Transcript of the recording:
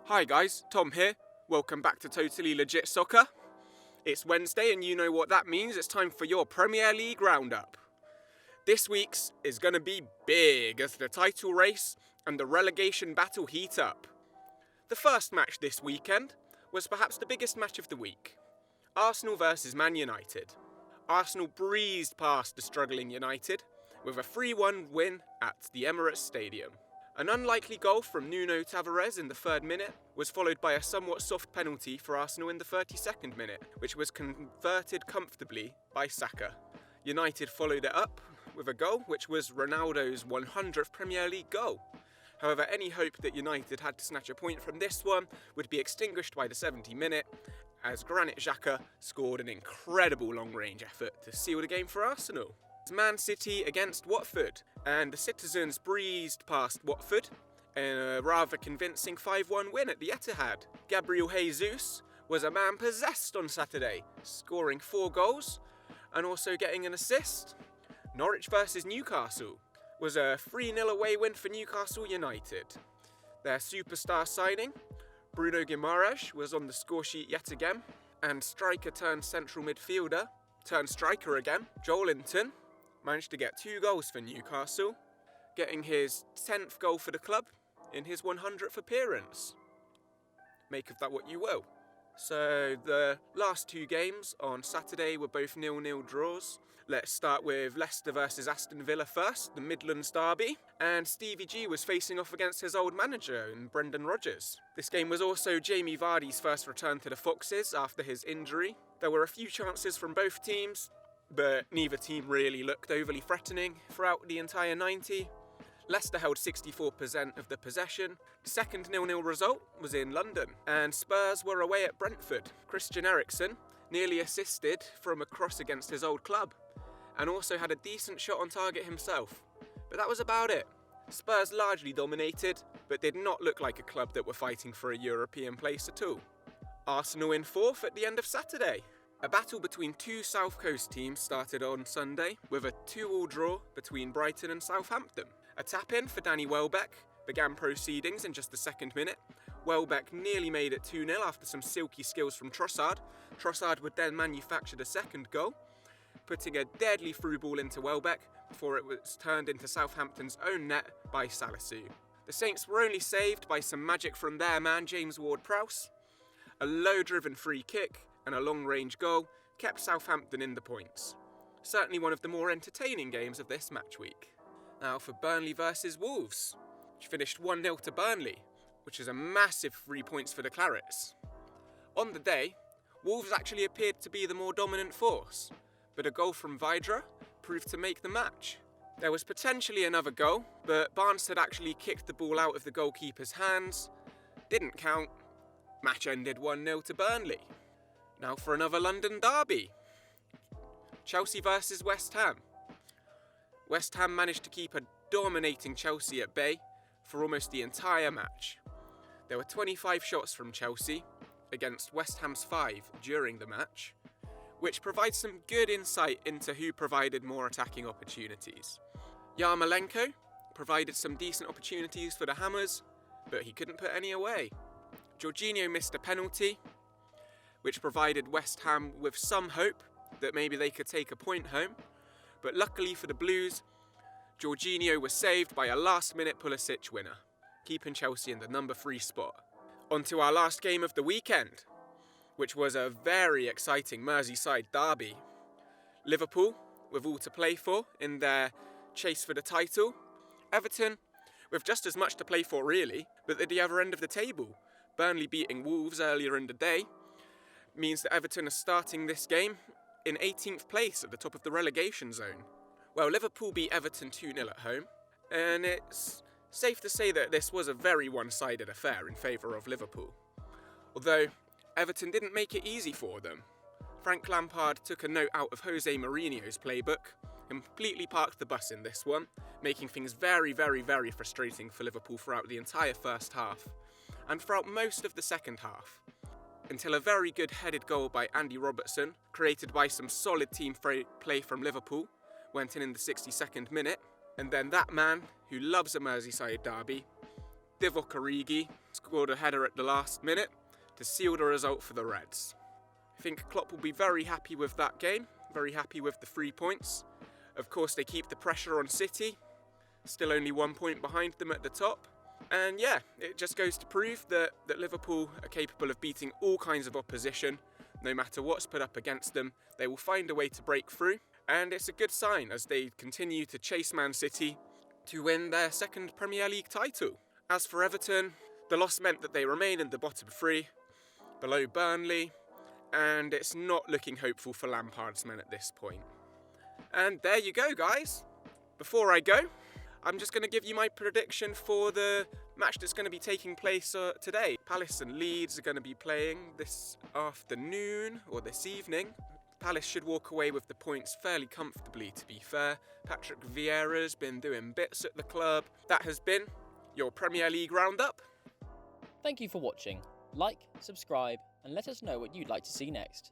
Hi guys, Tom here. Welcome back to Totally Legit Soccer. It's Wednesday and you know what that means. It's time for your Premier League roundup. This week's is going to be big as the title race and the relegation battle heat up. The first match this weekend was perhaps the biggest match of the week. Arsenal versus Man United. Arsenal breezed past the struggling United with a 3-1 win at the Emirates Stadium. An unlikely goal from Nuno Tavares in the 3rd minute was followed by a somewhat soft penalty for Arsenal in the 32nd minute, which was converted comfortably by Saka. United followed it up with a goal which was Ronaldo's 100th Premier League goal. However, any hope that United had to snatch a point from this one would be extinguished by the 70th minute as Granit Xhaka scored an incredible long-range effort to seal the game for Arsenal. Man City against Watford, and the citizens breezed past Watford in a rather convincing 5-1 win at the Etihad. Gabriel Jesus was a man possessed on Saturday, scoring 4 goals and also getting an assist. Norwich Vs Newcastle was a 3-0 away win for Newcastle United. Their superstar signing, Bruno Guimaraes, was on the scoresheet yet again, and striker turned central midfielder turned striker again, Joelinton, managed to get 2 goals for Newcastle, getting his 10th goal for the club in his 100th appearance. Make of that what you will. So the last 2 games on Saturday were both 0-0 draws. Let's start with Leicester versus Aston Villa first, the Midlands Derby, and Stevie G was facing off against his old manager in Brendan Rodgers. This game was also Jamie Vardy's first return to the Foxes after his injury. There were a few chances from both teams, but neither team really looked overly threatening throughout the entire 90. Leicester held 64% of the possession. The second 0-0 result was in London, and Spurs were away at Brentford. Christian Eriksen nearly assisted from a cross against his old club, and also had a decent shot on target himself. But that was about it. Spurs largely dominated, but did not look like a club that were fighting for a European place at all. Arsenal in 4th at the end of Saturday. A battle between 2 South Coast teams started on Sunday with a 2-2 draw between Brighton and Southampton. A tap-in for Danny Welbeck began proceedings in just the 2nd minute. Welbeck nearly made it 2-0 after some silky skills from Trossard. Trossard would then manufacture the 2nd goal, putting a deadly through ball into Welbeck before it was turned into Southampton's own net by Salisu. The Saints were only saved by some magic from their man James Ward-Prowse. A low-driven free kick and a long-range goal kept Southampton in the points. Certainly one of the more entertaining games of this match week. Now for Burnley versus Wolves, which finished 1-0 to Burnley, which is a massive 3 points for the Clarets. On the day, Wolves actually appeared to be the more dominant force, but a goal from Vydra proved to make the match. There was potentially another goal, but Barnes had actually kicked the ball out of the goalkeeper's hands. Didn't count. Match ended 1-0 to Burnley. Now for another London derby. Chelsea versus West Ham. West Ham managed to keep a dominating Chelsea at bay for almost the entire match. There were 25 shots from Chelsea against West Ham's 5 during the match, which provides some good insight into who provided more attacking opportunities. Yarmolenko provided some decent opportunities for the Hammers, but he couldn't put any away. Jorginho missed a penalty, which provided West Ham with some hope that maybe they could take a point home, but luckily for the Blues, Jorginho was saved by a last-minute Pulisic winner, keeping Chelsea in the number 3 spot. On to our last game of the weekend, which was a very exciting Merseyside derby. Liverpool, with all to play for in their chase for the title. Everton, with just as much to play for really, but at the other end of the table. Burnley beating Wolves earlier in the day means that Everton are starting this game in 18th place at the top of the relegation zone. Well, Liverpool beat Everton 2-0 at home, and it's safe to say that this was a very one-sided affair in favour of Liverpool. Although Everton didn't make it easy for them. Frank Lampard took a note out of Jose Mourinho's playbook, completely parked the bus in this one, making things very, very, very frustrating for Liverpool throughout the entire first half, and throughout most of the second half, until a very good headed goal by Andy Robertson, created by some solid team play from Liverpool, went in the 62nd minute, and then that man, who loves a Merseyside derby, Divock Origi scored a header at the last minute to seal the result for the Reds. I think Klopp will be very happy with that game, very happy with the 3 points. Of course, they keep the pressure on City, still only 1 point behind them at the top. And yeah, it just goes to prove that Liverpool are capable of beating all kinds of opposition. No matter what's put up against them, they will find a way to break through. And it's a good sign as they continue to chase Man City to win their second Premier League title. As for Everton, the loss meant that they remain in the bottom 3, below Burnley, and it's not looking hopeful for Lampard's men at this point. And there you go, guys. Before I go, I'm just going to give you my prediction for the match that's going to be taking place today. Palace and Leeds are going to be playing this afternoon, or this evening. Palace should walk away with the points fairly comfortably, to be fair. Patrick Vieira's been doing bits at the club. That has been your Premier League roundup. Thank you for watching. Like, subscribe, and let us know what you'd like to see next.